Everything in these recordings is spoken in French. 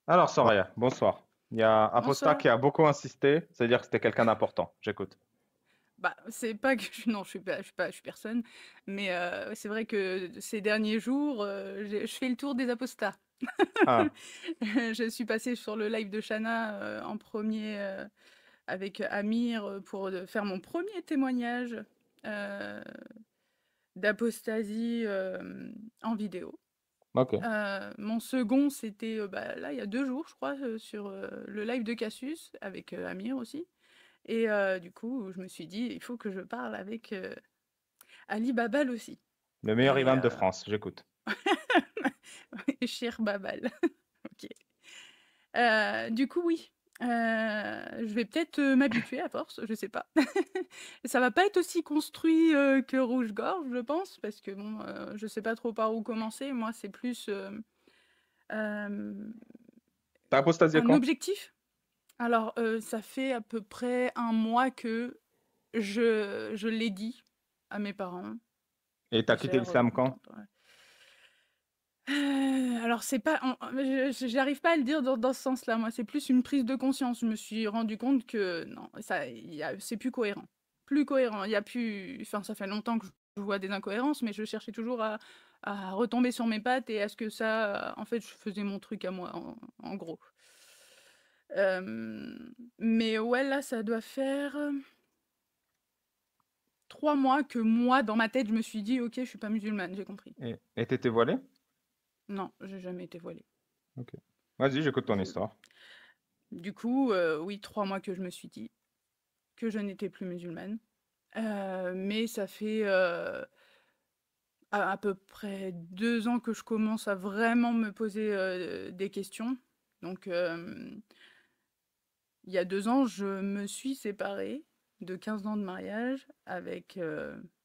Alors, Ouais. Soraya, bonsoir. Il y a Aposta Bonsoir. qui a beaucoup insisté, c'est-à-dire que c'était quelqu'un d'important. J'écoute. Bah, c'est pas que non, je suis personne, mais c'est vrai que ces derniers jours, je fais le tour des apostats. Ah, Je suis passée sur le live de Shana, en premier avec Amir, pour, faire mon premier témoignage, heu, d'apostasie, en vidéo. ok. Mon second, c'était, bah, là, il y a 2 jours, je crois, sur, le live de Cassius avec, Amir aussi et du coup, je me suis dit: «Il faut que je parle avec, Ali Babal aussi» Le meilleur et imam de France, j'écoute. Cheikh Babal. OK. Du coup, oui, je vais peut-être, m'habituer à force, je sais pas. Ça va pas être aussi construit, que Rouge-Gorge, je pense, parce que bon, je sais pas trop par où commencer. Moi, c'est plus, hem, T'as apostasié un quand? objectif. Alors, ça fait à peu près un mois que je l'ai dit à mes parents, Et t'as ma quitté sœur, l'islam ma quand? tante, ouais. Alors c'est pas je j'arrive pas à le dire dans ce sens-là, moi, c'est plus une prise de conscience. Je me suis rendu compte que non, ça il y a c'est plus cohérent. Plus cohérent, il y a plus enfin, ça fait longtemps que je vois des incohérences, mais je cherchais toujours à retomber sur mes pattes et à ce que ça en fait, je faisais mon truc à moi, en gros. Mais ouais, là, ça doit faire, 3 mois que moi, dans ma tête, je me suis dit: «OK, je suis pas musulmane», j'ai compris. Et t'étais voilé? Non, j'ai jamais été voilée. Ok. Vas-y, j'écoute ton Je histoire. Du coup, oui, 3 mois que je me suis dit que je n'étais plus musulmane. Mais ça fait, à peu près 2 ans que je commence à vraiment me poser, des questions. Donc, il y a 2 ans, je me suis séparée de 15 ans de mariage avec,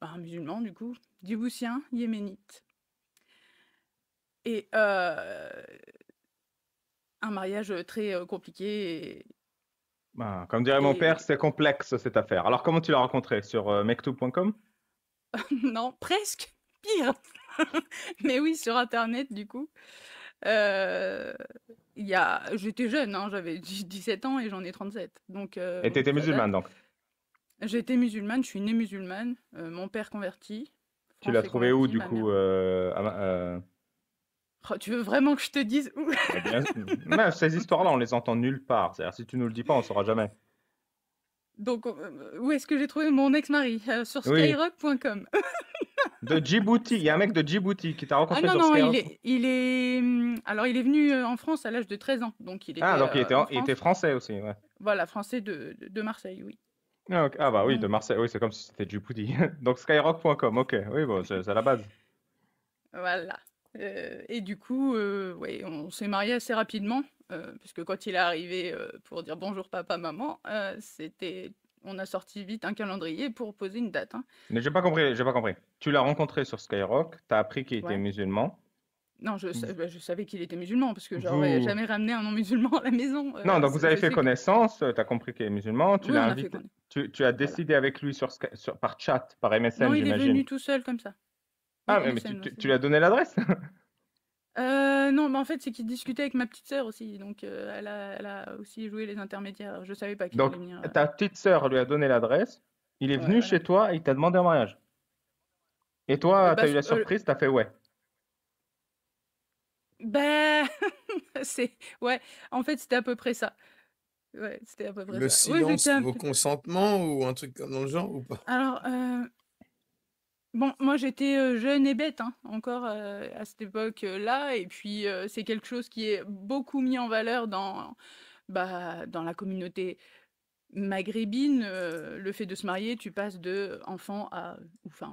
bah, un musulman du coup, djiboutien, yéménite et un mariage, très, compliqué Ben, comme dirait mon père, et c'est complexe cette affaire. Alors, comment tu l'as rencontré? Sur mektoub.com? non, presque pire! Mais oui, sur internet du coup. Heu, il y a j'étais jeune, hein, j'avais 17 ans et j'en ai 37, donc Et bon, t'étais ça musulmane date. donc. J'étais musulmane, je suis née musulmane, mon père converti, Tu l'as français trouvé où converti, du ma mère coup oh, tu veux vraiment que je te dise où? mais bien, mais ces histoires-là, on les entend nulle part. C'est-à-dire, si tu nous le dis pas, on saura jamais. Donc où est-ce que j'ai trouvé mon ex-mari? Sur Oui, skyrock.com. de Djibouti. Il y a un mec de Djibouti qui t'a Ah rencontré non, sur non, Skyrock. alors il est venu, en France à l'âge de 13 ans, donc il Ah, était, donc en il était France. français aussi, ouais. Voilà, français de Marseille, oui. Ah, ah bah oui, de Donc Marseille, oui, c'est comme si c'était Djibouti. Donc skyrock.com, ok, oui, bon, c'est la base. voilà, et du coup, ouais, on s'est mariés assez rapidement, puisque quand il est arrivé, pour dire: «Bonjour papa, maman», on a sorti vite un calendrier pour poser une date, hein. Mais j'ai pas compris, j'ai pas compris. Tu l'as rencontré sur Skyrock, t'as appris qu'il était Ouais. musulman. Non, Vous, bah, je savais qu'il était musulman parce que j'aurais vous- jamais ramené un non-musulman à la maison, Non, donc vous avez je fait sais que connaissance, t'as compris qu'il est musulman, tu oui, l'as on a fait invité, connaître, tu as voilà. décidé avec lui par chat, par Non, MSN, il est j'imagine. venu tout seul comme ça. Oui, Ah, mais MSN, ouais, c'est tu ça. lui as donné l'adresse? Non, mais en fait, c'est qu'il discutait avec ma petite sœur aussi, donc elle a aussi joué les intermédiaires. Je savais pas qu'il Donc, allait venir, ta petite sœur lui a donné l'adresse, il est ouais, venu voilà. chez toi et il t'a demandé en mariage. Et toi, Bah, t'as eu la surprise, t'as fait ouais. bah, c'est ouais, en fait, c'était à peu près ça. Ouais, c'était à peu près Le ça. Oui, j'étais silence un vaut peu consentement ou un truc comme dans le genre ou pas? alors, bon, moi, j'étais, jeune et bête, hein, encore, à cette époque-là et puis, c'est quelque chose qui est beaucoup mis en valeur dans, bah, dans la communauté maghrébine, le fait de se marier, tu passes de enfant à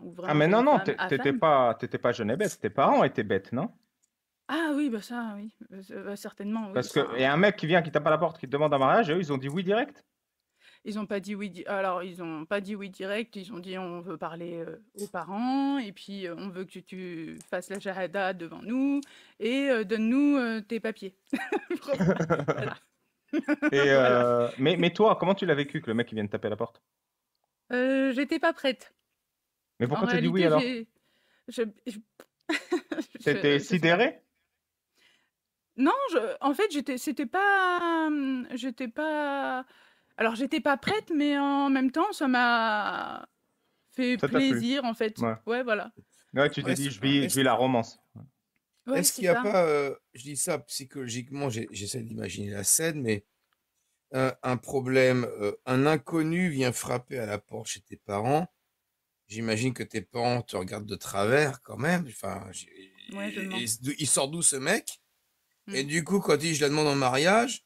ou Ah, vraiment mais non, jeune non, femme à t'étais femme. t'étais pas jeune et bête, tes parents étaient bêtes, non? Ah oui, bah, ça, oui, bah, certainement, oui, Parce que, et enfin un mec qui vient, qui tape à la porte, qui te demande un mariage, et eux, ils ont dit oui direct. ils ont pas dit oui ils ont pas dit oui direct, ils ont dit: «On veut parler, aux parents et puis, on veut que tu fasses la shahada devant nous et donne-nous, tes papiers». Voilà. Et Voilà. mais toi, comment tu l'as vécu que le mec il vienne taper à la porte? J'étais pas prête. Mais En pourquoi t'as dit oui réalité, alors? je T'étais je sais pas. sidéré? Non, en fait, c'était pas, j'étais pas, alors j'étais pas prête, mais en même temps, ça m'a fait Ça t'a plu? plaisir, en fait. Ouais. Ouais, voilà. Ouais, tu t'es Ouais, dit: c'est Je vis la romance». Ouais, est-ce c'est qu'il y a ça. pas, je dis ça psychologiquement, j'essaie d'imaginer la scène, mais un problème, un inconnu vient frapper à la porte chez tes parents. J'imagine que tes parents te regardent de travers quand même. Enfin, Ouais, je mens. il sort d'où ce mec? Et Mmh. du coup, quand il dit: «Je la demande en mariage»,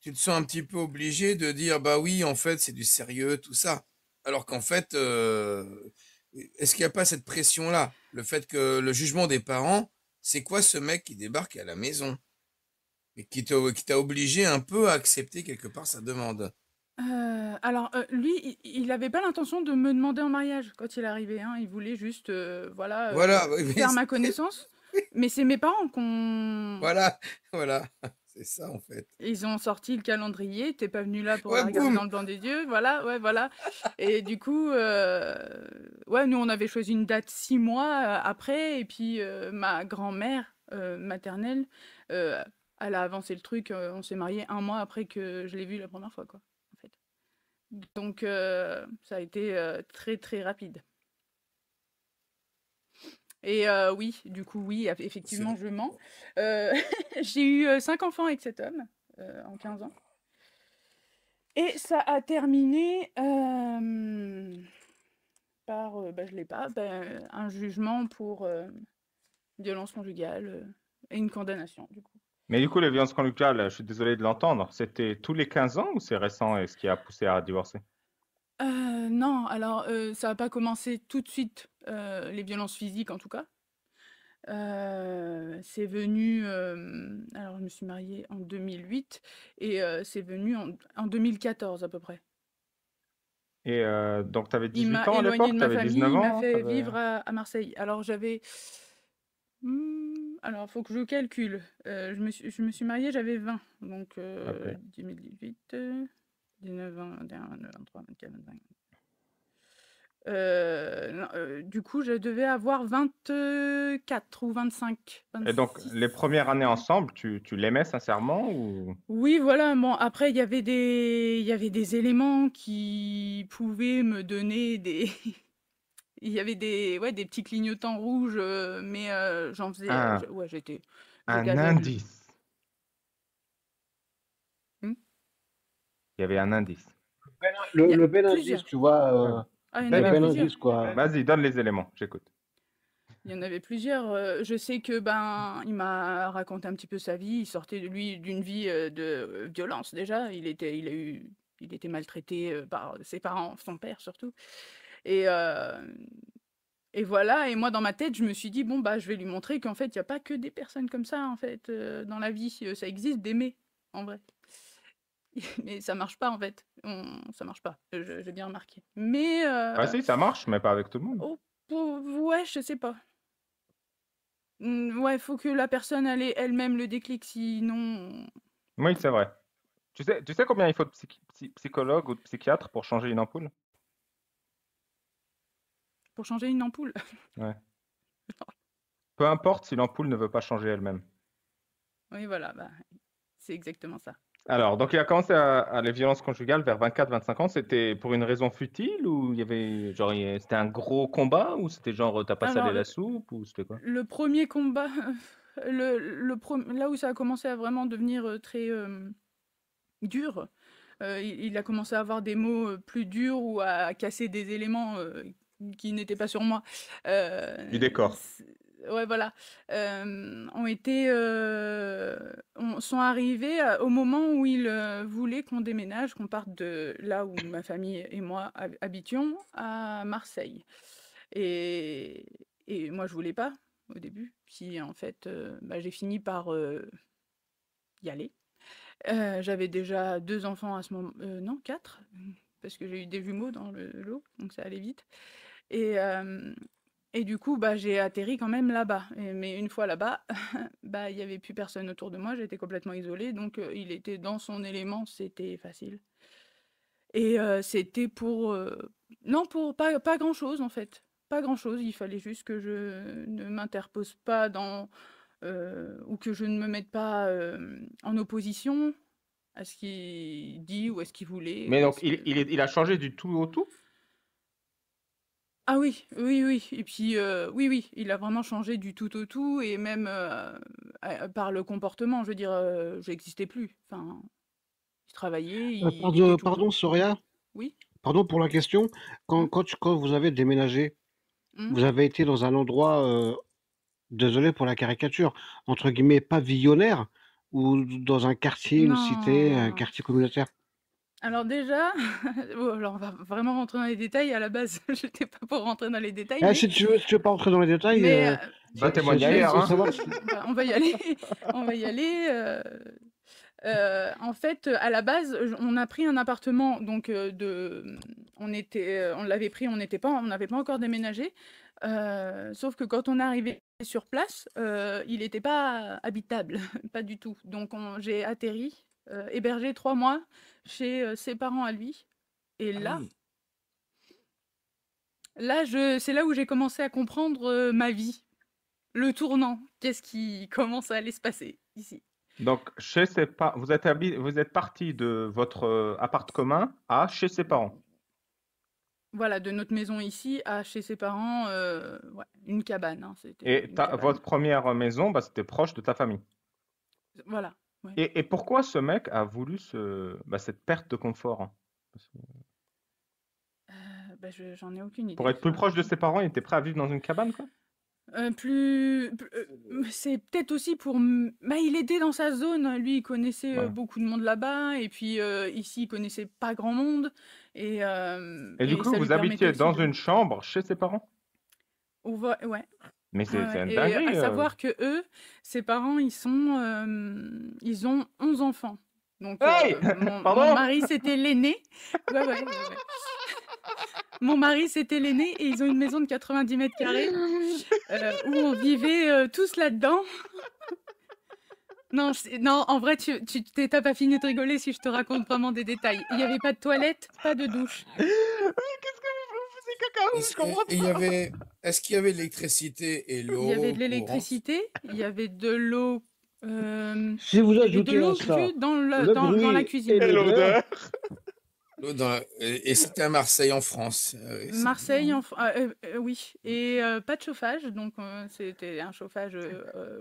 tu te sens un petit peu obligé de dire: «Bah oui, en fait, c'est du sérieux, tout ça». Alors qu'en fait, est-ce qu'il y a pas cette pression-là? Le fait que le jugement des parents, c'est quoi ce mec qui débarque à la maison? Et qui t'a obligé un peu à accepter quelque part sa demande? Alors, lui, il avait pas l'intention de me demander en mariage quand il est arrivé, hein. Il voulait juste, voilà, Voilà, oui, mais faire ma connaissance. Mais c'est mes parents qu'on voilà, voilà, c'est ça en fait. ils ont sorti le calendrier. «Tu es pas venu là pour Ouais, la regarder boum! dans le blanc des yeux», voilà, ouais, voilà. Et du coup, ouais, nous, on avait choisi une date 6 mois, après. Et puis, ma grand-mère, maternelle, heu, elle a avancé le truc, on s'est mariés 1 mois après que je l'ai vu la première fois, quoi, en fait. Donc ça a été, très, très rapide. Et oui, du coup, oui, effectivement, C'est je mens. Heu, j'ai eu, 5 enfants avec cet homme, en 15 ans. Et ça a terminé, par, bah, je l'ai pas, un jugement pour, violence conjugale, et une condamnation, du coup. Mais du coup, les violences conjugales, je suis désolé de l'entendre, c'était tous les 15 ans ou c'est récent et ce qui a poussé à divorcer? Non, alors, ça a pas commencé tout de suite, les violences physiques, en tout cas. C'est venu, alors je me suis mariée en 2008. Et c'est venu en 2014 à peu près. Et donc tu avais Il 18 m'a ans à éloignée l'époque? de Tu ma avais famille, 19 il m'a ans? Tu fait avais vivre à Marseille. Alors j'avais, alors faut que je calcule. Je me suis mariée, j'avais 20, donc OK. 2018, 19, 20, 21, 22, 23, 24, 25. Non, du coup, je devais avoir 24 ou 25, Et donc les 26. premières années ensemble, tu l'aimais sincèrement ou? Oui, voilà, bon, après, il y avait des éléments qui pouvaient me donner des il y avait des, ouais, des petits clignotants rouges, mais j'en faisais, Un ouais, je un gazais le. indice. Mmh? Il y avait un indice. Il y a Le bel indice, plusieurs. tu vois, Ouais. Ah, il y en le Bel avait bel indice. plusieurs. indice, quoi. Vas-y, donne les éléments, j'écoute. Il y en avait plusieurs, je sais que, il m'a raconté un petit peu sa vie. Il sortait de lui d'une vie, de violence déjà. Il était maltraité, par ses parents, son père surtout. Et Et voilà. Et moi, dans ma tête, je me suis dit: «Bon, bah, je vais lui montrer qu'en fait, il y a pas que des personnes comme ça, en fait, dans la vie, ça existe d'aimer, en vrai». Mais ça marche pas, en fait, ça marche pas, j'ai bien remarqué. Mais Ah si, ça marche, mais pas avec tout le monde. oh, ouais, je sais pas. Ouais, faut que la personne elle ait elle-même le déclic, sinon Oui, c'est vrai. Tu sais combien il faut de psychologues ou de psychiatres pour changer une ampoule? pour changer une ampoule. Ouais. Peu importe si l'ampoule ne veut pas changer elle-même. Oui, voilà, c'est exactement ça. Alors, donc il a commencé à les violences conjugales vers 24-25 ans. C'était pour une raison futile ou il y avait genre c'était un gros combat ou c'était genre tu pas salé Alors la soupe ou c'était quoi? le premier combat, là où ça a commencé à vraiment devenir, très, dur, il a commencé à avoir des mots, plus durs ou à casser des éléments, qui n'étaient pas sur moi. Du décor. C Ouais, voilà, ont été, sont arrivés, au moment où il, voulait qu'on déménage, qu'on parte de là où ma famille et moi habitions, à Marseille. Et moi je voulais pas, au début. Puis en fait, j'ai fini par, y aller. J'avais déjà 2 enfants à ce moment, non 4, parce que j'ai eu des jumeaux dans le lot, donc ça allait vite. Et du coup, j'ai atterri quand même là-bas. Mais une fois là-bas, il y avait plus personne autour de moi, j'étais complètement isolée, donc il était dans son élément, c'était facile. Et c'était pour, non, pour pas grand-chose, en fait. Pas grand-chose, il fallait juste que je ne m'interpose pas dans ou que je ne me mette pas en opposition à ce qu'il dit ou à ce qu'il voulait Mais ou à donc, ce que... il a changé du tout au tout? Ah oui, oui, oui. Et puis, oui, oui, il a vraiment changé du tout au tout et même par le comportement. Je veux dire, j'existais plus. Enfin, il travaillait, il était tout le temps. Pardon, Soria, Oui. pardon pour la question. Hum, Quand vous avez déménagé, hum. vous avez été dans un endroit, désolé pour la caricature, entre guillemets, pavillonnaire ou dans un quartier, une cité, un Non. quartier communautaire? Alors déjà, bon, alors on va vraiment rentrer dans les détails. À la base, j'étais pas pour rentrer dans les détails, Ah, si tu veux pas rentrer dans les détails, mais Va témoigner mais ailleurs, hein. savoir on va y aller. On va y aller. En fait, à la base, on a pris un appartement, donc on l'avait pris, on n'avait pas encore déménagé. Sauf que quand on est arrivé sur place, il n'était pas habitable, pas du tout. Donc j'ai atterri, hébergé 3 mois chez ses parents à lui. Et Ah là, oui. c'est là où j'ai commencé à comprendre ma vie, le tournant. Qu'est-ce qui commence à aller se passer ici? Donc, vous êtes parti de votre appart commun à chez ses parents. Voilà, de notre maison ici à chez ses parents, ouais, une cabane, hein, c'était Et une cabane. votre première maison, bah, c'était proche de ta famille. Voilà, ouais. Et pourquoi ce mec a voulu cette perte de confort, hein? Parce que Bah, j'en ai aucune idée. pour être plus Enfin, proche de ses parents, il était prêt à vivre dans une cabane, quoi? c'est peut-être aussi bah, il était dans sa zone. Lui, il connaissait Ouais. beaucoup de monde là-bas, et puis ici, il connaissait pas grand monde, et Et du coup, ça lui vous permettait habitiez aussi dans de. une chambre chez ses parents? Ouais, Mais ouais, c'est ouais. une Et à dinguerie. savoir que eux, ses parents, ils ont 11 enfants. Donc, Hey! mon Pardon? mari, c'était l'aîné. Ouais, ouais, ouais, ouais. Mon mari, c'était l'aîné, et ils ont une maison de 90 mètres carrés où on vivait tous là-dedans. Non, non, en vrai, t'as pas fini de rigoler si je te raconte vraiment des détails. Il n'y avait pas de toilette, pas de douche. Mais qu'est-ce que vous faisiez caca? Je comprends pas. Est-ce qu'il y avait de l'électricité et Il y avait l'eau de courante? l'électricité, il y avait de l'eau. si vous Il y avait de ajoutez à l'eau ça crue dans le dans la bruit et cuisine. Et l'odeur, l'odeur? Et c'était à Marseille, en France. Ah oui, c'est dur, Marseille, hein. oui, et pas de chauffage, donc c'était un chauffage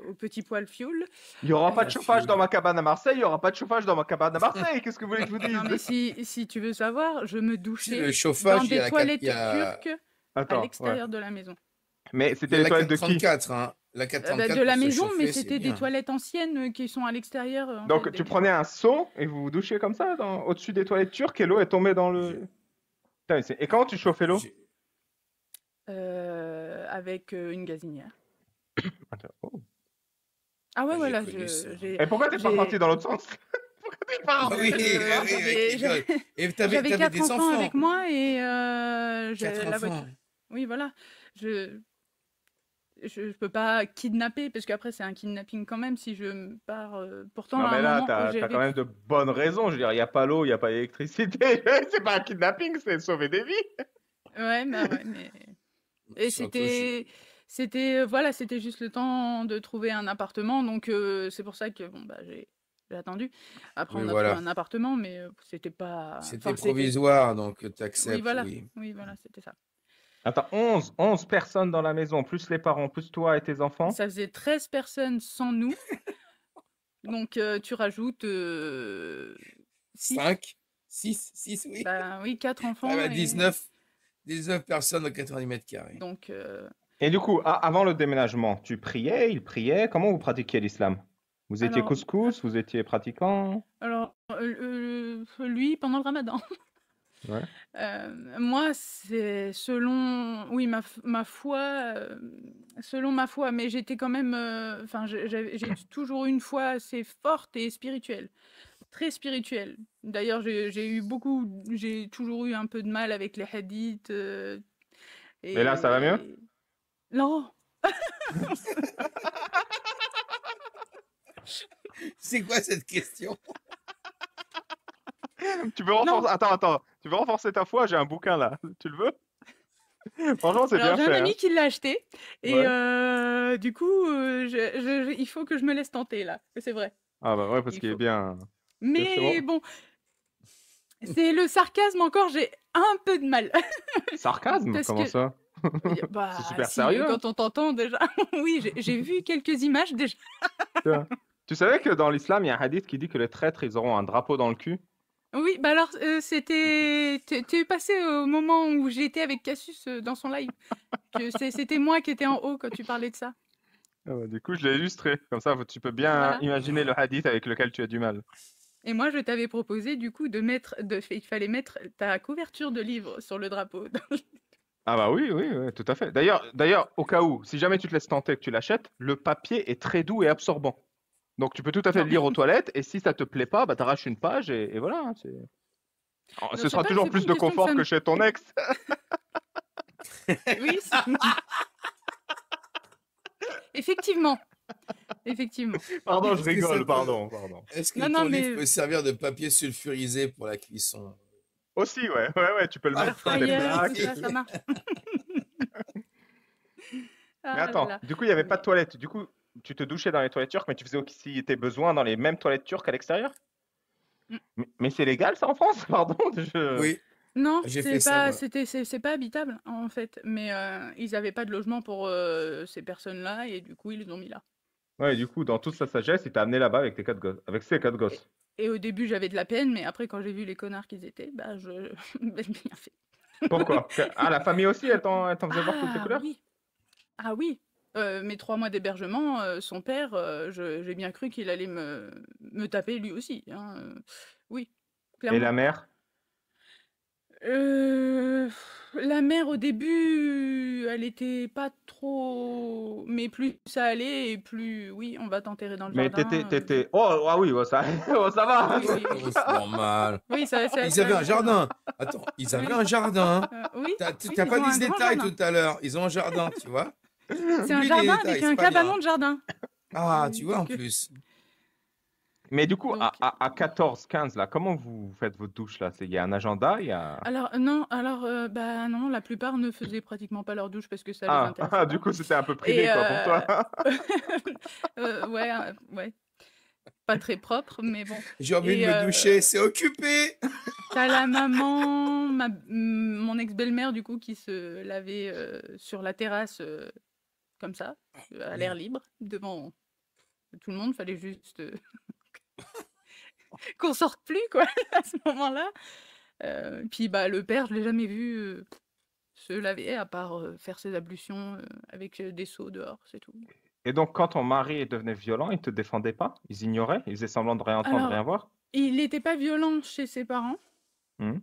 au petit poêle fioul. Il n'y aura pas de Ah, chauffage fioul. dans ma cabane à Marseille, il n'y aura pas de chauffage dans ma cabane à Marseille. Qu'est-ce que vous voulez que je vous Non, mais dise? si tu veux savoir, je me Tu sais, le douchais dans chauffage, des toilettes il y a, turques à Attends, ouais. l'extérieur de la maison. Mais il y c'était a les la toilettes de qui? 434, hein. La Bah, 434 de la pour se maison, mais chauffer, c'est c'était des bien. toilettes anciennes qui sont à l'extérieur, en fait, Donc des tu maisons. prenais un seau et vous vous douchiez comme ça au-dessus des toilettes turques et l'eau est tombée dans Je- le... Putain, et comment tu chauffais l'eau? j'ai- Avec une gazinière. Attends, oh. Ah ouais, J'ai voilà, connu ça. Et pourquoi t'es pas parti dans l'autre sens? Pourquoi t'es pas Ah oui, rentré? oui, oui, j'avais rigole. Et t'avais j'avais 4 des enfants enfants. avec moi, et 4 la voiture. enfants. Oui, voilà. Je peux pas kidnapper, parce qu'après c'est un kidnapping quand même si je pars. Pourtant, Non à un mais là, moment, t'as quand même de bonnes raisons. Je veux dire, il n'y a pas l'eau, il n'y a pas l'électricité. C'est pas un kidnapping, c'est sauver des vies. Ouais, bah ouais, mais. Et Surtout, voilà, c'était juste le temps de trouver un appartement, donc c'est pour ça que bon bah j'ai attendu. Après, oui, on a trouvé voilà. un appartement, mais c'était pas. C'était Enfin, provisoire, donc Oui, t'acceptes, voilà. oui. Oui, voilà, c'était ça. Attends, 11 personnes dans la maison, plus les parents, plus toi et tes enfants. Ça faisait 13 personnes sans nous, donc tu rajoutes 6. 5, 6, oui. Bah oui, 4 enfants. Ah bah, et 19 personnes dans 90 mètres carrés. donc. Et du coup, avant le déménagement, tu priais, il priait. Comment vous pratiquiez l'islam? Vous étiez Alors, couscous, vous étiez pratiquant? alors lui, pendant le ramadan. Ouais. Moi, c'est selon, oui, ma foi, selon ma foi, mais j'étais quand même, enfin, j'ai toujours une foi assez forte et spirituelle, très spirituelle. D'ailleurs, j'ai toujours eu un peu de mal avec les hadiths. Mais là, ça va mieux? Non. C'est quoi cette question? Tu veux renforcer... Attends. Tu veux renforcer ta foi? J'ai un bouquin là. Tu le veux? Franchement, c'est Alors, bien j'ai un fait, hein. ami qui l'a acheté et Ouais. du coup, il faut que je me laisse tenter là, c'est vrai, Ah bah ouais, parce il qu'il est faut. bien. C'est Mais bon. bon, c'est le sarcasme encore, j'ai un peu de mal Sarcasme? parce Comment que ça? bah C'est super si, sérieux, hein. quand on t'entend déjà, oui, j'ai vu quelques images déjà. Tu vois. Tu savais que dans l'islam, il y a un hadith qui dit que les traîtres, ils auront un drapeau dans le cul? Oui, bah alors, t'es passé au moment où j'étais avec Cassius dans son live, que c'était moi qui étais en haut quand tu parlais de ça. Ah ouais, du coup, je l'ai illustré. Comme ça, tu peux bien Voilà. imaginer le hadith avec lequel tu as du mal. Et moi, je t'avais proposé du coup il fallait mettre ta couverture de livre sur le drapeau. Ah bah oui, oui, oui, tout à fait. D'ailleurs, au cas où, si jamais tu te laisses tenter que tu l'achètes, le papier est très doux et absorbant. Donc tu peux tout à fait Non, le lire aux toilettes et si ça te plaît pas, bah t'arraches une page et voilà, hein, non, ce sera toujours c'est pas plus une de question que ça confort me... que chez ton ex. Oui, effectivement. Effectivement. Pardon, je Est-ce que ça rigole, peut... pardon, pardon. Est-ce que Non, non, ton livre mais peut servir de papier sulfurisé pour la cuisson? Aussi, ouais, ouais, ouais, tu peux le Ah, mettre sur tes Airfryer, plats. tout ça, ça marche. Mais Ah là attends, là. du coup, il n'y avait pas de Mais... toilettes. Du coup, tu te douchais dans les toilettes turques, mais tu faisais aussi tes besoins dans les mêmes toilettes turques à l'extérieur? Mm. Mais c'est légal ça en France? Pardon, je... oui, Non, j'ai fait ça, moi. c'est pas habitable en fait. Mais ils avaient pas de logement pour ces personnes-là et du coup ils les ont mis là. Ouais, du coup, dans toute sa sagesse, il t'a amené là-bas avec tes 4 gosses, avec ses 4 gosses. Et au début j'avais de la peine, mais après quand j'ai vu les connards qu'ils étaient, bah ben, bien fait. Pourquoi? Ah, la famille aussi, elle t'en faisait voir toutes les Ah couleurs? oui, ah oui. Mes 3 mois d'hébergement, son père, j'ai bien cru qu'il allait me taper lui aussi, hein, oui, Et clairement. la mère? La mère au début, elle était pas trop, mais plus ça allait et plus oui, on va t'enterrer dans le Mais jardin. Oh, ah oui, oh, ça... oh, ça va. Oui, oui, oui. Oh, c'est normal. Oui, ça Ils avaient un allait, ça va. jardin. Attends, ils avaient Oui. un jardin. Oui, T'as oui, pas ils dit ont ce un grand détail jardin. tout à l'heure. Ils ont un jardin, tu vois. C'est un Oublie les jardin détails, avec c'est un pas cabanon bien. de jardin. Ah, tu vois, en Donc, plus. Mais du coup, donc, à 14, 15, là, comment vous faites votre douche là? Il y a un agenda, il y a... bah non, la plupart ne faisaient pratiquement pas leur douche parce que ça les intéressait Du pas. coup, c'était un peu Et privé, quoi, pour toi. ouais, ouais, pas très propre, mais bon. J'ai envie de Et me doucher, c'est occupé. t'as la maman, mon ex-belle-mère du coup qui se lavait sur la terrasse comme ça, à l'air libre, devant tout le monde. Fallait juste qu'on sorte plus quoi à ce moment-là. Puis bah le père, je l'ai jamais vu se laver à part faire ses ablutions avec des seaux dehors, c'est tout. Et donc, quand ton mari devenait violent, il te défendait pas? Ils ignoraient? Ils faisaient semblant de rien entendre, Alors, rien voir? il n'était pas violent chez ses parents. Hmm.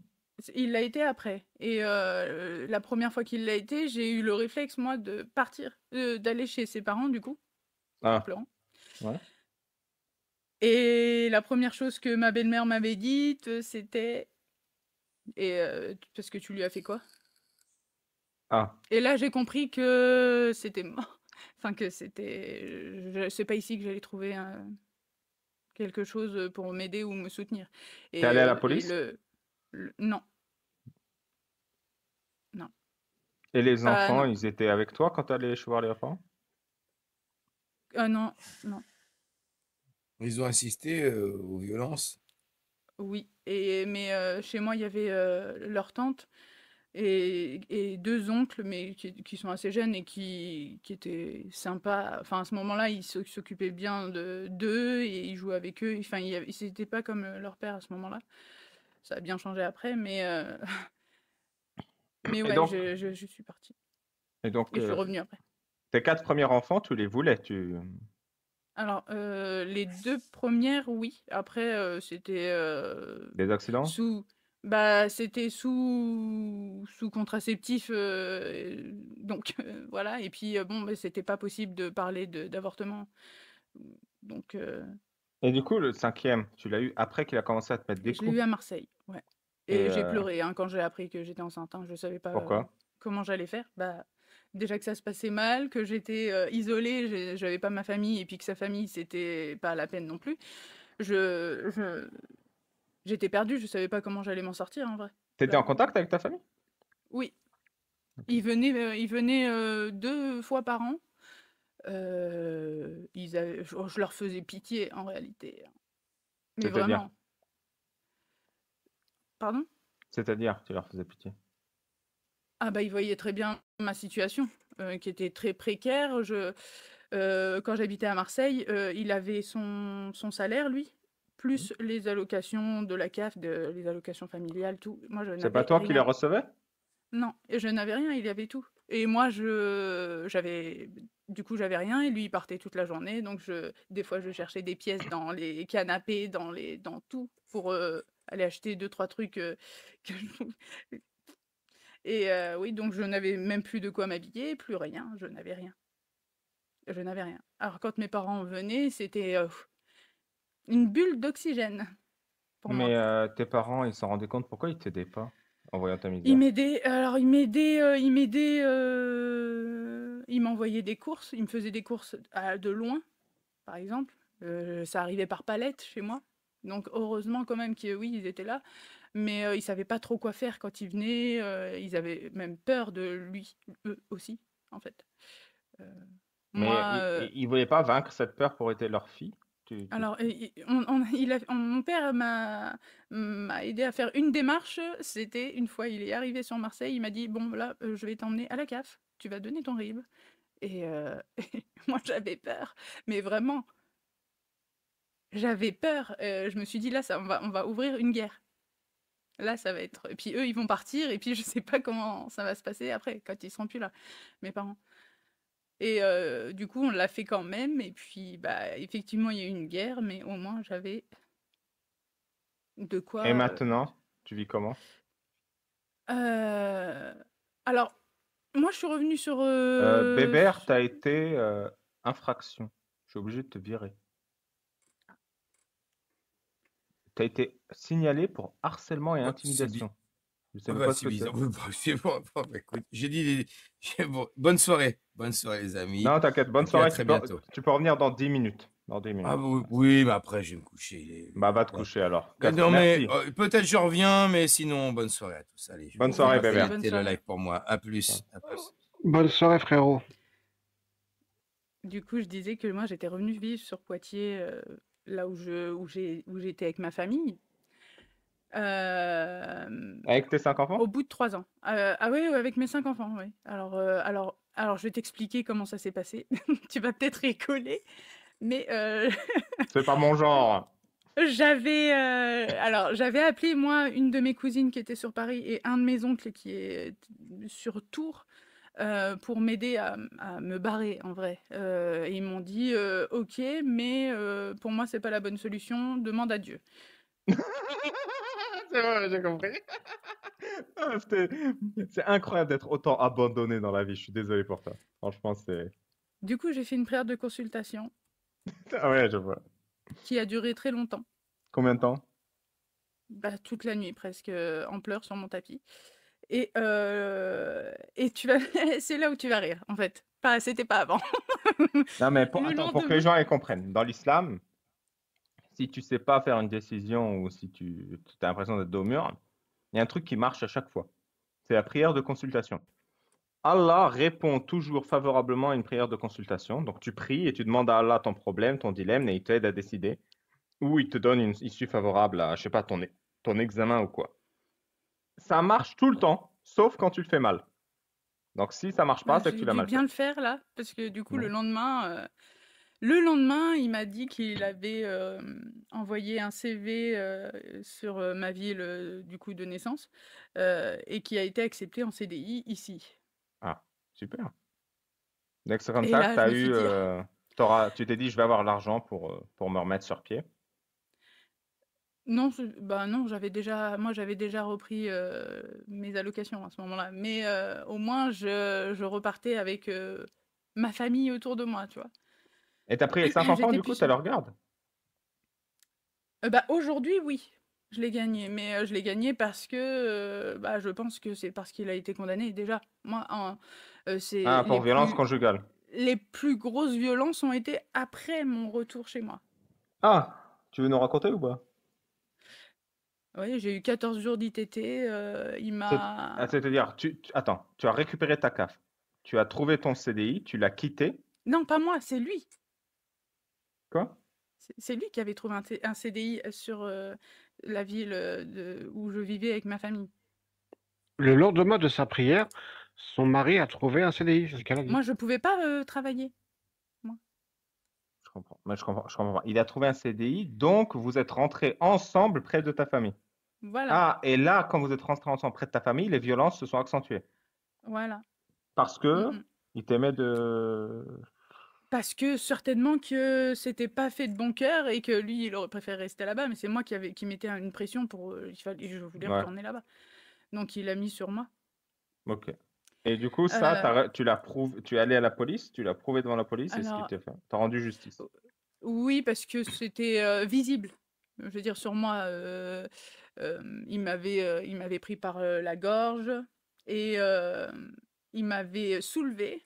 Il l'a été après. Et la première fois qu'il l'a été, j'ai eu le réflexe, moi, de partir, d'aller chez ses parents, du coup, en Ah, pleurant. ouais. Et la première chose que ma belle-mère m'avait dite, c'était parce que tu lui as fait quoi? Ah, Et là, j'ai compris que c'était mort. Enfin, que c'était. C'est pas ici que j'allais trouver quelque chose pour m'aider ou me soutenir. t'es allé à la Et police? non, non. Et les Ah enfants, non. ils étaient avec toi quand t'allais voir les parents? Ah non, non. Ils ont assisté aux violences. Oui. Mais chez moi, il y avait leur tante et 2 oncles, mais qui sont assez jeunes et qui étaient sympas. Enfin, à ce moment-là, ils s'occupaient bien d'eux et ils jouaient avec eux. Enfin, c'était pas comme leur père à ce moment-là. Ça a bien changé après, mais Et ouais, donc, je suis partie. et donc Et je suis revenue après. tes 4 premiers enfants, tu les voulais, Alors, les 2 premières, oui. Après, c'était des accidents? c'était sous contraceptif, donc voilà. Et puis bon, bah, c'était pas possible de parler d'avortement. Donc, Et du coup, le 5e, tu l'as eu après qu'il a commencé à te mettre des je l'ai coups. eu à Marseille, ouais. Et Et j'ai pleuré hein, quand j'ai appris que j'étais enceinte. Hein. Je savais pas pourquoi? comment j'allais faire. Bah, déjà que ça se passait mal, que j'étais isolée, j'avais pas ma famille, et puis que sa famille, c'était pas la peine non plus. J'étais perdue, je savais pas comment j'allais m'en sortir en vrai. T'étais en Clairement. contact avec ta famille? Oui, Ok. Ils venaient 2 fois par an. Je leur faisais pitié en réalité. Mais C'est-à-dire? vraiment. Pardon? C'est-à-dire, tu leur faisais pitié. Ah bah, ils voyaient très bien ma situation, qui était très précaire. Quand j'habitais à Marseille, il avait son salaire lui, Mhm. plus les allocations de la CAF, les allocations familiales, tout. Moi, je C'est pas n'avais toi qui les rien. recevais? Non, et je n'avais rien, il avait tout. Et moi, du coup, j'avais rien, et lui, il partait toute la journée. Donc, des fois, je cherchais des pièces dans les canapés, dans tout, pour aller acheter 2, 3 trucs que je- Et oui, donc je n'avais même plus de quoi m'habiller, plus rien, je n'avais rien. Je n'avais rien. Alors, quand mes parents venaient, c'était une bulle d'oxygène pour moi. Mais tes parents, ils s'en rendaient compte, pourquoi ils t'aidaient pas en voyant ta Ils misère? m'aidaient, alors ils m'envoyaient des courses, ils me faisaient des courses de loin, par exemple. Ça arrivait par palette chez moi. Donc heureusement quand même que oui, ils étaient là. Mais ils savaient pas trop quoi faire quand ils venaient. Ils avaient même peur de lui, eux aussi, en fait. Euh, Mais moi, ils voulaient pas vaincre cette peur pour aider leur fille? alors, mon père m'a aidé à faire une démarche. C'était une fois, il est arrivé sur Marseille, il m'a dit, bon, là, je vais t'emmener à la CAF, tu vas donner ton RIB. Et et moi, j'avais peur, mais vraiment, j'avais peur. Je me suis dit, là, on va ouvrir une guerre. Là, ça va être. Et puis eux, ils vont partir, et puis je sais pas comment ça va se passer après, quand ils seront plus là, mes parents. Et du coup, on l'a fait quand même. Et puis, bah, effectivement, il y a eu une guerre, mais au moins, j'avais de Et quoi. maintenant, tu vis comment? Euh, Alors, moi, je suis revenue sur. Bébert, t'as été infraction. Je suis obligé de te virer. T'as été signalé pour harcèlement et Ouais, c'est bi- intimidation. Je sais ah même bah, pas ce c'est que c'est. bizarre. Ouais, bah, c'est bon, bon, bah, écoute, j'ai dit, bon, bonne soirée. Bonne soirée, les amis. Non, t'inquiète, Et bonne puis à soirée. très bientôt. Tu peux revenir dans 10 minutes. Dans 10 Ah minutes. oui, oui, mais après, je vais me coucher. Bah, va te Bon. coucher alors. Non, mais Merci. peut-être je reviens, mais sinon, bonne soirée à tous. Allez, Bonne on va soirée, Merci, Bébert. bonne connecter le soirée. live pour moi. À plus. À plus. Bonne soirée, frérot. Du coup, je disais que moi, j'étais revenue vivre sur Poitiers, là où j'étais avec ma famille. Euh, Avec tes 5 Au enfants? bout de 3 ans. Ah oui, avec mes 5 enfants, oui. Alors, je vais t'expliquer comment ça s'est passé. Tu vas peut-être rigoler, mais C'est pas mon genre. j'avais appelé moi une de mes cousines qui était sur Paris et un de mes oncles qui est sur Tours pour m'aider à me barrer en vrai. Et ils m'ont dit ok, mais pour moi c'est pas la bonne solution, demande à Dieu. C'est vrai, j'ai compris. Ah, c'est incroyable d'être autant abandonné dans la vie. Je suis désolé pour toi. Franchement, c'est. Du coup, j'ai fait une prière de consultation Ah ouais, je vois. qui a duré très longtemps. Combien de temps? Bah, toute la nuit presque, en pleurs sur mon tapis. Et c'est là où tu vas rire, en fait. Enfin, c'était pas avant. Non, mais Le attends, pour que les lendemain, gens y comprennent. Dans l'islam, si tu sais pas faire une décision ou si tu as l'impression d'être dos au mur, il y a un truc qui marche à chaque fois. C'est la prière de consultation. Allah répond toujours favorablement à une prière de consultation. Donc tu pries et tu demandes à Allah ton problème, ton dilemme, et il t'aide à décider. Ou il te donne une issue favorable à, je sais pas, ton examen ou quoi. Ça marche tout le temps, sauf quand tu le fais mal. Donc si ça marche pas, bah, c'est que j'ai tu l'as dû mal bien fait. le faire là, parce que du coup, Ouais. le lendemain, il m'a dit qu'il avait envoyé un CV sur ma ville du coup de naissance et qui a été accepté en CDI ici. Ah, super. Dès que c'est comme Et ça que là, tu je as me suis eu, dit, tu t'es dit, je vais avoir l'argent pour me remettre sur pied. non, bah non, moi j'avais déjà repris mes allocations à ce moment-là, mais au moins je repartais avec ma famille autour de moi, tu vois. Et t'as pris les 5 enfants, J'étais du plus coup, tu seule. leur gardes. Bah aujourd'hui, oui, je l'ai gagné, mais je l'ai gagné parce que bah, je pense que c'est parce qu'il a été condamné déjà. Moi, c'est Ah, pour violence conjugale. les plus grosses violences ont été après mon retour chez moi. Ah, tu veux nous raconter ou pas? Oui, j'ai eu 14 jours d'ITT. Il m'a. C'est-à-dire, attends, tu as récupéré ta CAF, tu as trouvé ton CDI, tu l'as quitté, Non, pas moi, c'est lui. quoi? C'est lui qui avait trouvé un CDI sur la ville où je vivais avec ma famille. Le lendemain de sa prière, son mari a trouvé un CDI, c'est ce qu'elle a dit. Moi, je pouvais pas travailler. Moi. Je comprends, mais je comprends pas. Il a trouvé un CDI, donc vous êtes rentrés ensemble près de ta famille. Voilà, Ah, et là, quand vous êtes rentrés ensemble près de ta famille, les violences se sont accentuées. voilà. Parce Mm, que mm. il t'aimait de... Parce que certainement que c'était pas fait de bon cœur et que lui, il aurait préféré rester là-bas, mais c'est moi qui mettais une pression pour. Je voulais Ouais, retourner là-bas. Donc il a mis sur moi. ok. Et du coup, ça, tu l'as prouvé, tu es allé à la police, tu l'as prouvé devant la police, et ce qui Alors, t'est fait. T'as rendu justice. oui, parce que c'était visible. Je veux dire, sur moi, il m'avait pris par la gorge et il m'avait soulevé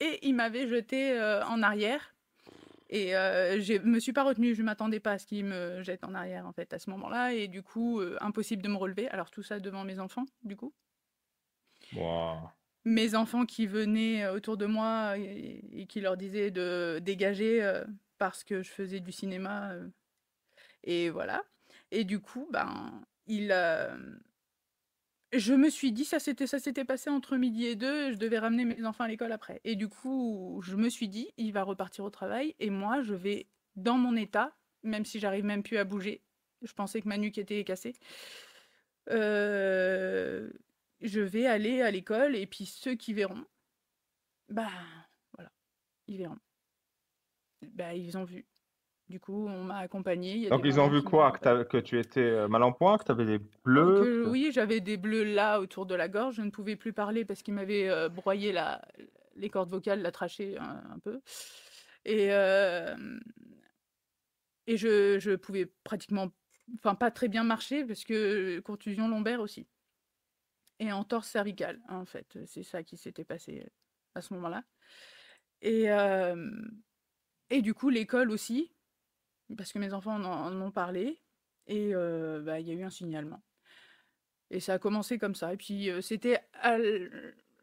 et il m'avait jeté en arrière. Et je me suis pas retenue, je m'attendais pas à ce qu'il me jette en arrière en fait à ce moment-là. Et du coup, impossible de me relever. Alors tout ça devant mes enfants, du coup. Wow. Mes enfants qui venaient autour de moi et qui leur disaient de dégager parce que je faisais du cinéma. Et voilà. Et du coup, ben, je me suis dit, ça s'était passé entre midi et 2, je devais ramener mes enfants à l'école après. Et du coup, je me suis dit, il va repartir au travail et moi, je vais dans mon état, même si j'arrive même plus à bouger. Je pensais que ma nuque était cassée. euh, je vais aller à l'école et puis ceux qui verront, bah voilà, ils verront. Bah, ils ont vu. Du coup, on m'a accompagnée. Il y a Donc, des ils ont parents vu qui m'ont quoi? accompagnée. Que tu étais mal en point, que tu avais des bleus? Oui, j'avais des bleus là autour de la gorge. Je ne pouvais plus parler parce qu'il m'avait broyé les cordes vocales, la trachée un peu. Et, euh, et je pouvais pratiquement, enfin pas très bien marcher parce que contusion lombaire aussi. Et entorse cervicale, en fait. C'est ça qui s'était passé à ce moment-là. Et, euh, et du coup, l'école aussi, parce que mes enfants en ont parlé. Et bah, il y a eu un signalement. Et ça a commencé comme ça. Et puis, c'était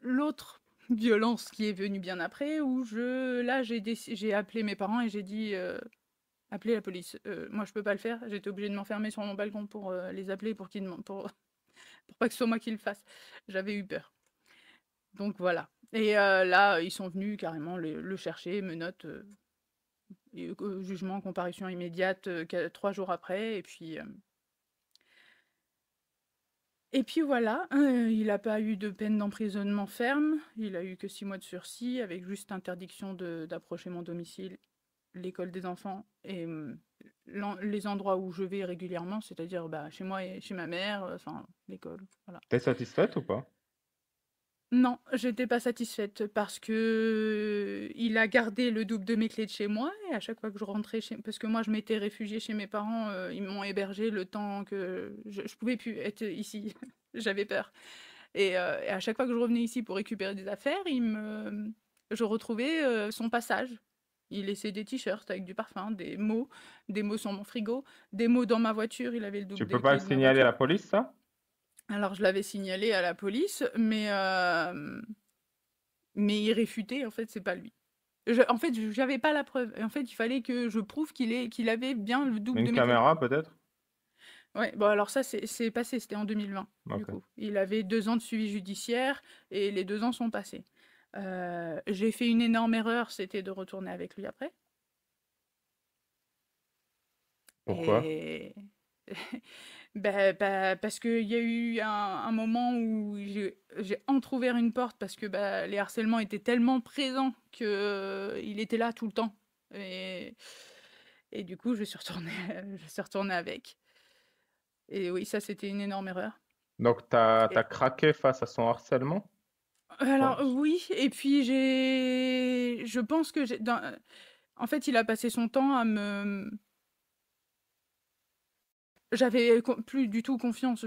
l'autre violence qui est venue bien après, où là, j'ai appelé mes parents et j'ai dit appelez la police. Moi, je peux pas le faire. J'étais obligée de m'enfermer sur mon balcon pour les appeler pour pas que ce soit moi qui le fasse. J'avais eu peur. Donc voilà. Et là, ils sont venus carrément le chercher, menottes, jugement, comparution immédiate 3 jours après. Et puis voilà, il n'a pas eu de peine d'emprisonnement ferme, il a eu que 6 mois de sursis avec juste interdiction d'approcher mon domicile, l'école des enfants et les endroits où je vais régulièrement, c'est-à-dire bah, chez moi et chez ma mère, enfin l'école, voilà. T'es satisfaite ou pas? Non, j'étais pas satisfaite parce que il a gardé le double de mes clés de chez moi et à chaque fois que je rentrais parce que moi je m'étais réfugiée chez mes parents, ils m'ont hébergée le temps que je pouvais plus être ici. J'avais peur. Et à chaque fois que je revenais ici pour récupérer des affaires, je retrouvais son passage. Il laissait des t-shirts avec du parfum, des mots sur mon frigo, des mots dans ma voiture. Il avait le double Tu peux des pas le clés de ma signaler à voiture. la police, ça? Alors je l'avais signalé à la police, mais il réfutait. En fait, c'est pas lui. En fait, j'avais pas la preuve. Et en fait, il fallait que je prouve qu'il avait bien le double de Une mes clés. caméra, peut-être? Ouais, bon alors ça c'est passé, c'était en 2020 du Ok. coup. Il avait 2 ans de suivi judiciaire et les 2 ans sont passés. J'ai fait une énorme erreur, c'était de retourner avec lui après. Pourquoi? Et parce qu'il y a eu un moment où j'ai entrouvert une porte parce que bah, les harcèlements étaient tellement présents que il était là tout le temps. Et, et du coup, je suis retournée, je suis retournée avec. Et oui, ça c'était une énorme erreur. Donc, t'as craqué face à son harcèlement? Alors Pense. oui, et puis je pense que en fait, il a passé son temps à j'avais plus du tout confiance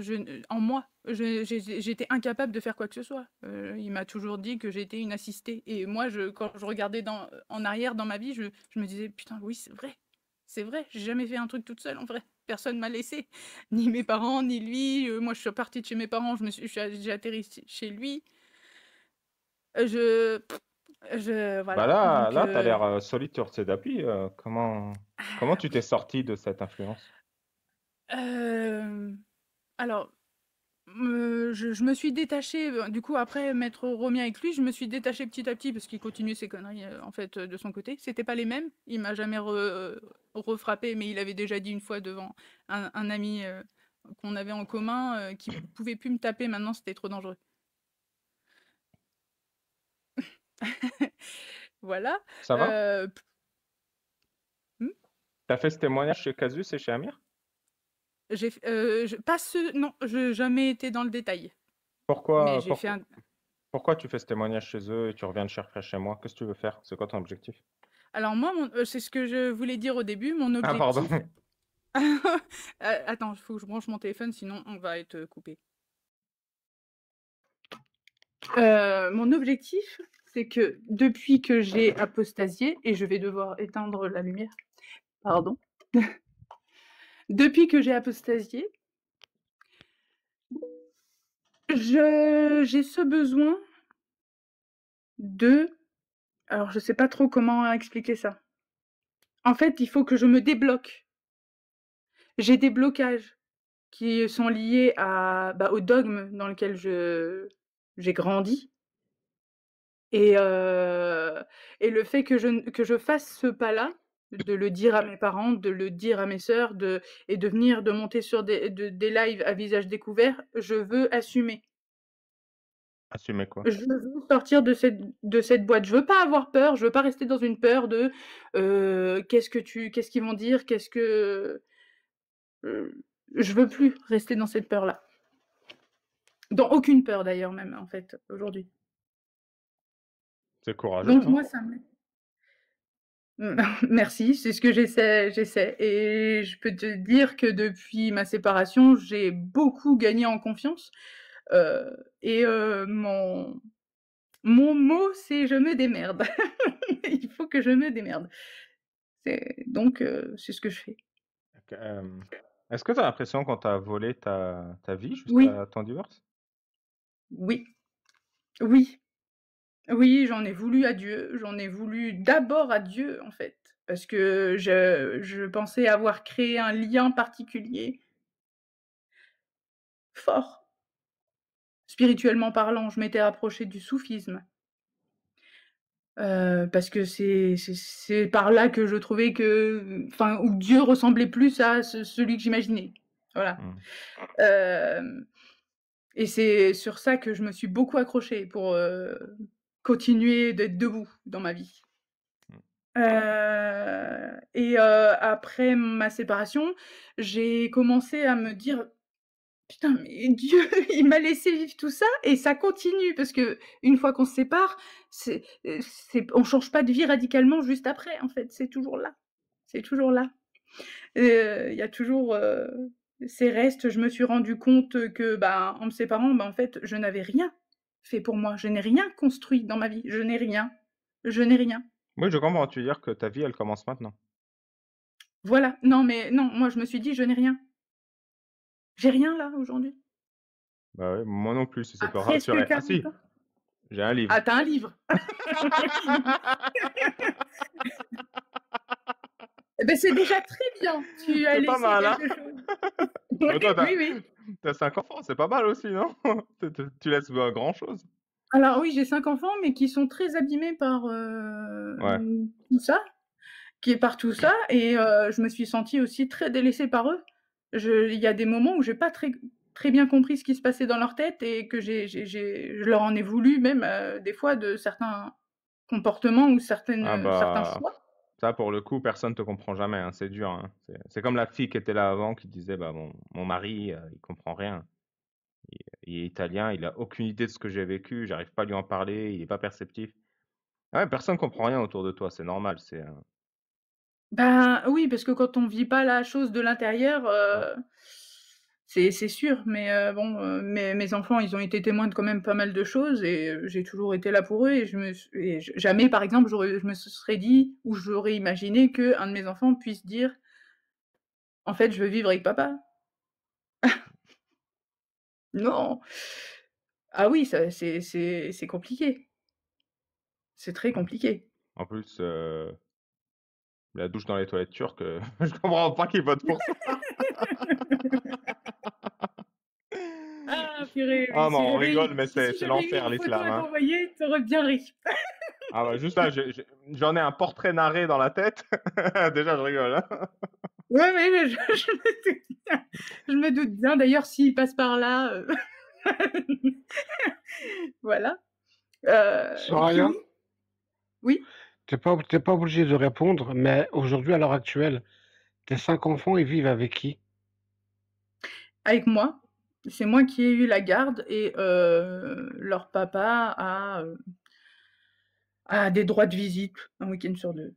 en moi. J'étais incapable de faire quoi que ce soit. Il m'a toujours dit que j'étais une assistée. Et moi, quand je regardais en arrière dans ma vie, je me disais, putain, oui, c'est vrai. C'est vrai, j'ai jamais fait un truc toute seule en vrai. Personne m'a laissé, ni mes parents, ni lui. Moi, je suis partie de chez mes parents, j'ai atterri chez lui. Je, Bah voilà. là, Donc, là, tu as l'air solide sur ces appuis. Comment tu t'es sorti de cette influence? euh, alors, je me suis détachée, du coup, après m'être remis avec lui, je me suis détachée petit à petit parce qu'il continuait ses conneries, en fait, de son côté. C'était pas les mêmes. Il m'a jamais refrappé, mais il avait déjà dit une fois devant un ami qu'on avait en commun qu'il pouvait plus me taper maintenant, c'était trop dangereux. Voilà. Ça va? Hmm. T'as fait ce témoignage chez Casus et chez Amir? Pas non, je jamais été dans le détail, mais Pourquoi, j'ai fait pourquoi tu fais ce témoignage chez eux et tu reviens le chercher chez moi? Qu'est-ce que tu veux faire? C'est quoi ton objectif? Alors moi, c'est ce que je voulais dire au début, mon Ah, pardon. objectif. Attends, il faut que je branche mon téléphone, sinon on va être coupé. Mon objectif, c'est que depuis que j'ai apostasié, et je vais devoir éteindre la lumière, pardon. Depuis que j'ai apostasié, j'ai ce besoin de... Alors, je sais pas trop comment expliquer ça. En fait, il faut que je me débloque. J'ai des blocages qui sont liés au dogme dans lequel j'ai grandi. Et le fait que je fasse ce pas-là, de le dire à mes parents, de le dire à mes sœurs, de monter sur des lives à visage découvert, je veux assumer. Assumer quoi? Je veux sortir de cette boîte. Je veux pas avoir peur, je veux pas rester dans une peur de qu'est-ce qu'ils vont dire, je veux plus rester dans cette peur-là. Dans aucune peur d'ailleurs même en fait aujourd'hui. C'est courageux, Donc hein? moi ça me Merci, c'est ce que j'essaie. Et je peux te dire que depuis ma séparation, j'ai beaucoup gagné en confiance. Et mon mot, c'est je me démerde. Il faut que je me démerde. Donc, c'est ce que je fais. Est-ce que tu as l'impression qu'on t'a volé ta vie Oui, jusqu'à ton divorce? oui, oui, oui, j'en ai voulu à Dieu. J'en ai voulu d'abord à Dieu, en fait. Parce que je pensais avoir créé un lien particulier, fort. Spirituellement parlant, je m'étais rapprochée du soufisme. Parce que c'est par là que je trouvais où Dieu ressemblait plus à celui que j'imaginais. Voilà. Et c'est sur ça que je me suis beaucoup accrochée pour continuer d'être debout dans ma vie. Et après ma séparation, j'ai commencé à me dire: «Putain, mais Dieu, il m'a laissé vivre tout ça et ça continue». Parce qu'une fois qu'on se sépare, on change pas de vie radicalement juste après, en fait, c'est toujours là. C'est toujours là. Il y a toujours, ces restes. Je me suis rendu compte que, en me séparant, en fait, je n'avais rien fait pour moi. Je n'ai rien construit dans ma vie. Je n'ai rien. Je n'ai rien. Oui, je comprends. Tu veux dire que ta vie, elle commence maintenant. Voilà. Non, mais non, moi, je me suis dit: «Je n'ai rien». J'ai rien là, aujourd'hui. Bah ouais, moi non plus, si c'est À pas presque rassuré. Ah 40 si, ans. j'ai un livre. Ah, tu as un livre? Eh beh, c'est déjà très bien. Tu as C'est pas laissé mal, hein? quelque chose. Mais toi, Oui, oui. t'as 5 enfants, c'est pas mal aussi, non? Tu laisses grand-chose. Alors oui, j'ai 5 enfants, mais qui sont très abîmés par, Ouais. tout ça, par tout ça, et je me suis sentie aussi très délaissée par eux. Il y a des moments où j'ai pas très bien compris ce qui se passait dans leur tête et que je leur en ai voulu même, des fois de certains comportements ou certains choix. Ça pour le coup, personne te comprend jamais, hein, c'est dur, hein. C'est comme la fille qui était là avant qui disait: «Bah, mon mari, il comprend rien. Il est italien, il a aucune idée de ce que j'ai vécu, j'arrive pas à lui en parler, il est pas perceptif». Ouais, personne comprend rien autour de toi, c'est normal, Ben, oui, parce que quand on vit pas la chose de l'intérieur, C'est sûr, mais bon, mes enfants, ils ont été témoins de quand même pas mal de choses et j'ai toujours été là pour eux et jamais, par exemple, je me serais dit ou j'aurais imaginé qu'un de mes enfants puisse dire: «En fait, je veux vivre avec papa». Non! Ah oui, ça c'est compliqué. C'est très compliqué. En plus, la douche dans les toilettes turques, je comprends pas qu'ils votent pour ça. Ah purée, Ah oui, non, si on j'avais eu rigole, mais si c'est j'avais eu l'enfer une photo l'islam, à hein. t'envoyer, tu aurais bien ri. Ah bah juste là, j'en ai un portrait narré dans la tête. Déjà, je rigole, hein. Ouais, mais je me doute bien. Je me doute bien. D'ailleurs, s'il passe par là, voilà. Et puis Soraya, oui, t'es pas obligé de répondre, mais aujourd'hui, à l'heure actuelle, tes 5 enfants, ils vivent avec qui? avec moi. C'est moi qui ai eu la garde et leur papa a des droits de visite un week-end sur 2.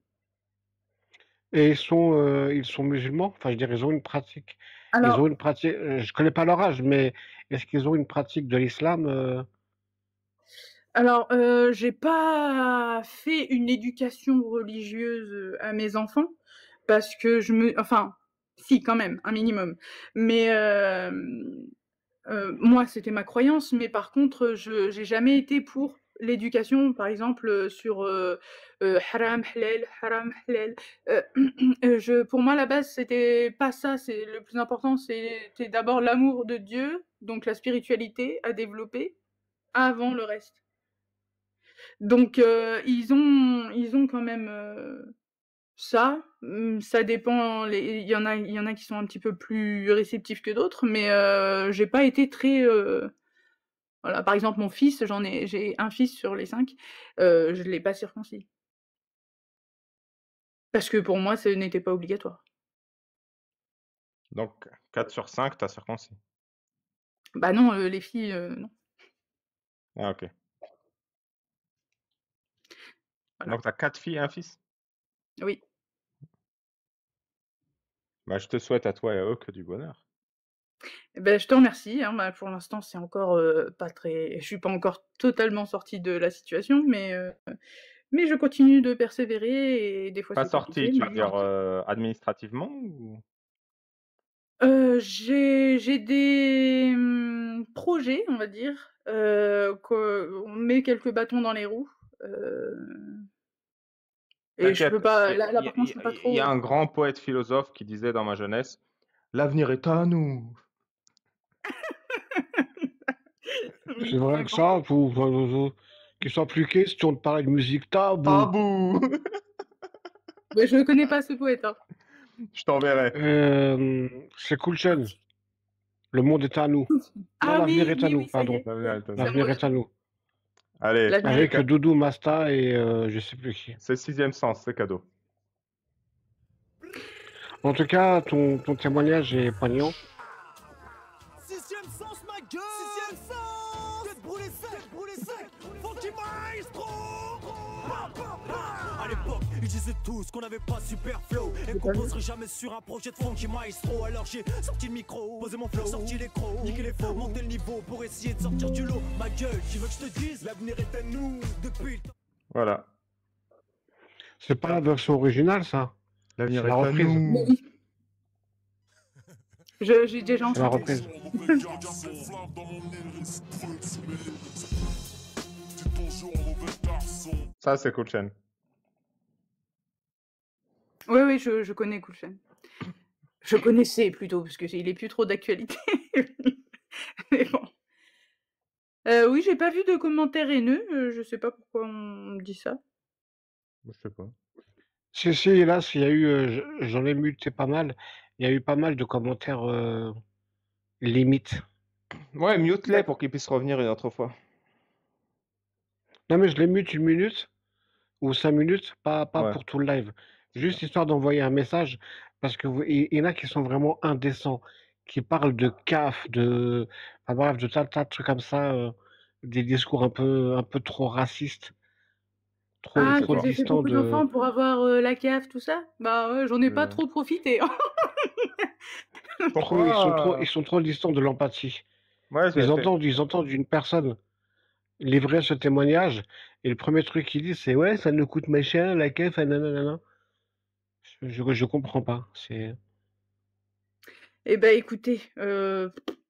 Et ils sont musulmans? Enfin, je veux dire, ils ont une pratique. Ils ont Alors une pratique. Je connais pas leur âge, mais est-ce qu'ils ont une pratique de l'islam? j'ai pas fait une éducation religieuse, à mes enfants parce que enfin, si quand même, un minimum. Mais moi, c'était ma croyance, mais par contre, j'ai jamais été pour l'éducation, par exemple, sur, haram, halal, heu, pour moi, la base, c'était pas ça, c'est le plus important, c'était d'abord l'amour de Dieu, donc la spiritualité à développer, avant le reste. Donc ils ont quand même, ça, ça dépend, il y en a qui sont un petit peu plus réceptifs que d'autres, mais j'ai pas été très, voilà, par exemple, mon fils, j'ai un fils sur les 5, je l'ai pas circoncis. Parce que pour moi, ce n'était pas obligatoire. Donc 4 sur 5, t'as circoncis. Bah non, les filles, non. Ah OK. Voilà. Donc t'as 4 filles et un fils? Oui. Bah, je te souhaite à toi et à eux que du bonheur. Et beh, je te remercie, hein, bah, pour l'instant, c'est encore, pas très je suis pas encore totalement sortie de la situation, mais je continue de persévérer et des fois Pas c'est sorti, compliqué, tu veux mais dire, administrativement ou? j'ai des, projets, on va dire, qu'on met quelques bâtons dans les roues, et je peux T'inquiète, pas il là par contre, je peux pas y a trop. un grand poète philosophe qui disait dans ma jeunesse: «L'avenir est à nous». C'est Oui, vrai un que grand ça, qu'il soit plus question de parler de musique tabou. Tabou! mais je connais pas ce poète, hein. Je t'enverrai. C'est Cool Chain. Le monde est à nous. Non, Ah l'avenir oui, est à oui, nous, oui, ça y pardon. est, L'avenir est à nous. ça me L'avenir est à revient. nous. Allez, L'avenir est Avec à nous. Doudou Masta et je sais plus qui. c'est le 6e sens, c'est cadeau. En tout cas, ton témoignage est poignant. Sixième sens, ma gueule. Sixième sens. Tête brûlée sec, Funky Maestro. À l'époque, ils disaient tous qu'on n'avait pas super flow et qu'on poserait jamais sur un projet de Funky Maestro. Alors j'ai sorti le micro, posé mon flow, sorti les crocs, niqué les faux, monté le niveau pour essayer de sortir du lot. Ma gueule, tu veux que je te dise, l'avenir est à nous depuis le temps. Voilà. C'est pas la version originale, ça. L'avenir C'est est la à reprise. Mais nous. oui. J'ai déjà C'est la entendu. reprise. Ça, c'est Cool Chain. Oui, oui, je connais Cool Chain. Je connaissais plutôt, parce qu'il est plus trop d'actualité. Mais bon. Oui, j'ai pas vu de commentaires haineux, je sais pas pourquoi on me dit ça. Je sais pas. Si, hélas, il y a eu, j'en ai muté pas mal. Il y a eu pas mal de commentaires limites. Ouais, mute-les pour qu'ils puissent revenir une autre fois. Non, mais je les mute 1 minute ou 5 minutes, pas Ouais. pour tout le live. Juste histoire d'envoyer un message, parce que il y en a qui sont vraiment indécents, qui parlent de CAF, enfin bref, de tas de trucs comme ça, des discours un peu trop racistes, Ah, trop qu'ils aient fait distants beaucoup de. d'enfants pour avoir, la CAF, tout ça? Bah, ouais, j'en ai pas trop profité, hein. Pourquoi? ils sont trop distants de l'empathie. Ouais, Ils entendent une personne livrer ce témoignage, et le premier truc qu'ils disent, c'est ouais, ça nous coûte machin, la keuf, nanana. Je comprends pas. C'est Eh ben, écoutez,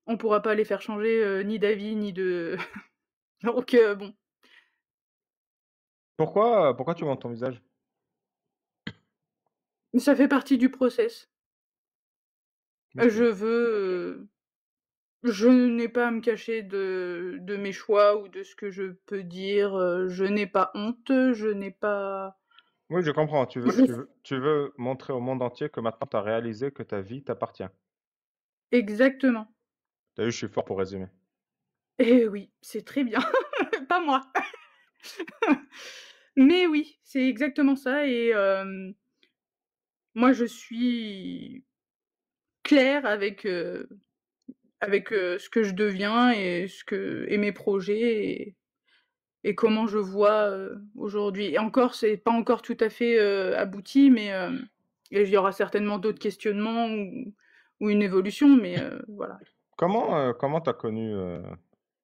on pourra pas les faire changer, ni d'avis, ni de donc bon. Pourquoi tu montres ton visage? Ça fait partie du process. OK. Je n'ai pas à me cacher de mes choix ou de ce que je peux dire, je n'ai pas honte, je n'ai pas Oui, je comprends. je Tu veux montrer au monde entier que maintenant tu as réalisé que ta vie t'appartient. exactement. Tu vu, je suis fort pour résumer. Eh oui, c'est très bien. Pas moi. Mais oui, c'est exactement ça et moi je suis claire avec, ce que je deviens et mes projets et comment je vois, aujourd'hui et encore, c'est pas encore tout à fait, abouti, mais et il y aura certainement d'autres questionnements ou une évolution, mais voilà. Comment tu as connu,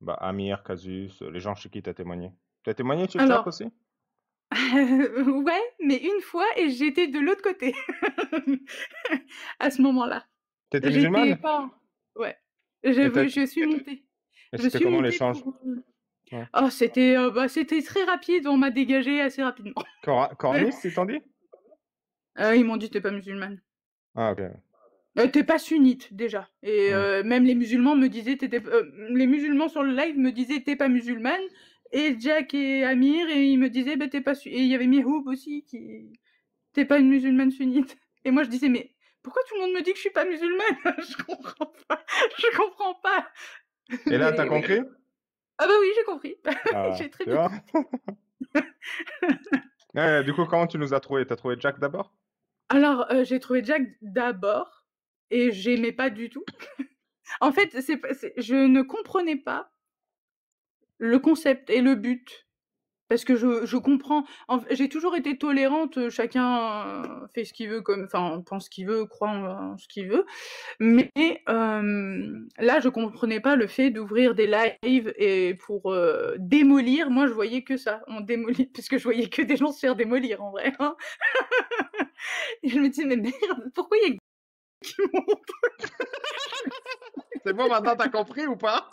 Amir, Casus, les gens chez qui tu as témoigné? Tu as témoigné chez Jack Alors aussi? ouais, mais une fois et j'étais de l'autre côté à ce moment-là. Tu étais J'étais musulmane? pas ouais, Et tu je suis montée. Je c'était suis comment montée l'échange? pour, Ouais. oh c'était, c'était très rapide, on m'a dégagée assez rapidement. Coraniste, ils t'ont dit? Ils m'ont dit: «Tu es pas musulmane». Ah OK. Tu es pas sunnite déjà et Mmh. même les musulmans me disaient: «Tu étais p» les musulmans sur le live me disaient: «Tu es pas musulmane» et Jack et Amir et ils me disaient: «Bah, tu es pas su» et il y avait Mihoub aussi qui: «Tu es pas une musulmane sunnite» et moi je disais: «Mais pourquoi tout le monde me dit que je suis pas musulmane?» Je comprends pas, je comprends pas. Et là, tu as Mais oui. compris? Ah bah oui, j'ai compris. Ah, J'ai très tu bien vois? compris. Ouais, du coup, comment tu nous as trouvés? Tu as trouvé Jack d'abord? Alors, j'ai trouvé Jack d'abord et j'aimais pas du tout. En fait, c'est je ne comprenais pas le concept et le but. Parce que je comprends j'ai toujours été tolérante, chacun fait ce qu'il veut comme enfin, pense ce qu'il veut, croit en ce qu'il veut. Mais, là, je comprenais pas le fait d'ouvrir des lives et pour, démolir. Moi, je voyais que ça. On démolit parce que je voyais que des gens se faire démolir en vrai, hein. Et je me disais: «Mais merde, pourquoi il y a que qui monte?» C'est bon, maintenant, tu as compris ou pas?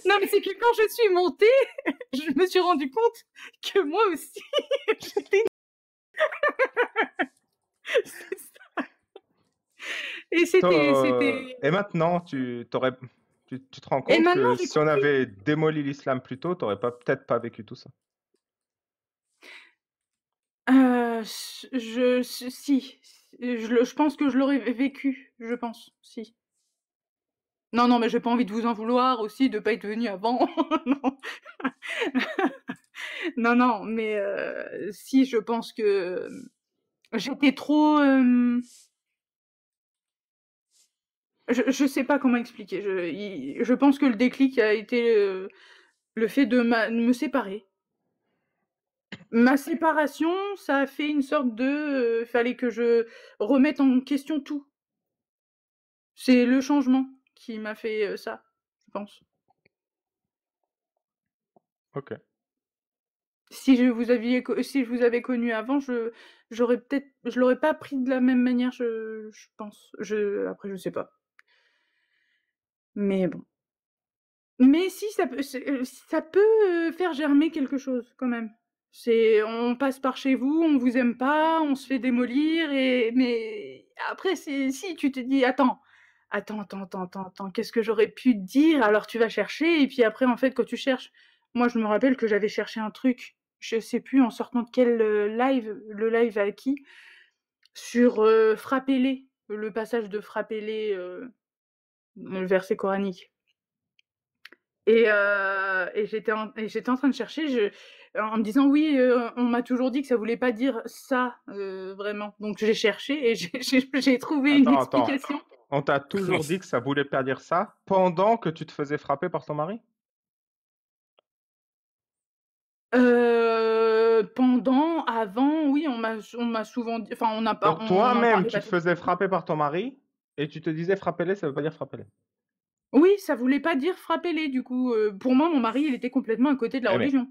Non, mais c'est que quand je suis montée, je me suis rendu compte que moi aussi, j'étais c'est ça. Et c'était Et maintenant, tu te rends et compte maintenant que j'ai si on compris. avait démoli l'islam plus tôt, tu aurais peut-être pas vécu tout ça? Si, je pense que je l'aurais vécu, je pense, si. Non, non, mais j'ai pas envie de vous en vouloir aussi de pas être venu avant, non. Non, non, mais si, je pense que, j'étais trop, je sais pas comment expliquer. Je pense que le déclic a été, le fait de me séparer. Ma séparation, ça a fait une sorte de, fallait que je remette en question tout. C'est le changement qui m'a fait, ça, je pense. OK. Si je vous avais connu avant, je l'aurais pas pris de la même manière, je pense. Après je sais pas. Mais bon. Mais si ça peut, faire germer quelque chose quand même. On passe par chez vous, on vous aime pas, on se fait démolir mais après si tu te dis: attends, qu'est-ce que j'aurais pu dire?» Alors tu vas chercher et puis après en fait quand tu cherches moi je me rappelle que j'avais cherché un truc, je sais plus en sortant de quel, live, le live à qui, sur, frappez-les, le passage de frappez-les, le verset coranique. Et j'étais en train de chercher, en me disant: «Oui, on m'a toujours dit que ça voulait pas dire ça, vraiment». Donc j'ai cherché et j'ai trouvé une Attends. explication. On t'a toujours dit que ça voulait pas dire ça pendant que tu te faisais frapper par ton mari? pendant, avant, oui, on m'a souvent dit enfin, on n'a pas Donc on en toi-même, parlait tu pas te tout faisais frapper par ton mari et tu te disais: «Frappez-les», ça veut pas dire frappez-les. oui, ça voulait pas dire frappez-les du coup, pour moi, mon mari, il était complètement à côté de la Eh mais religion.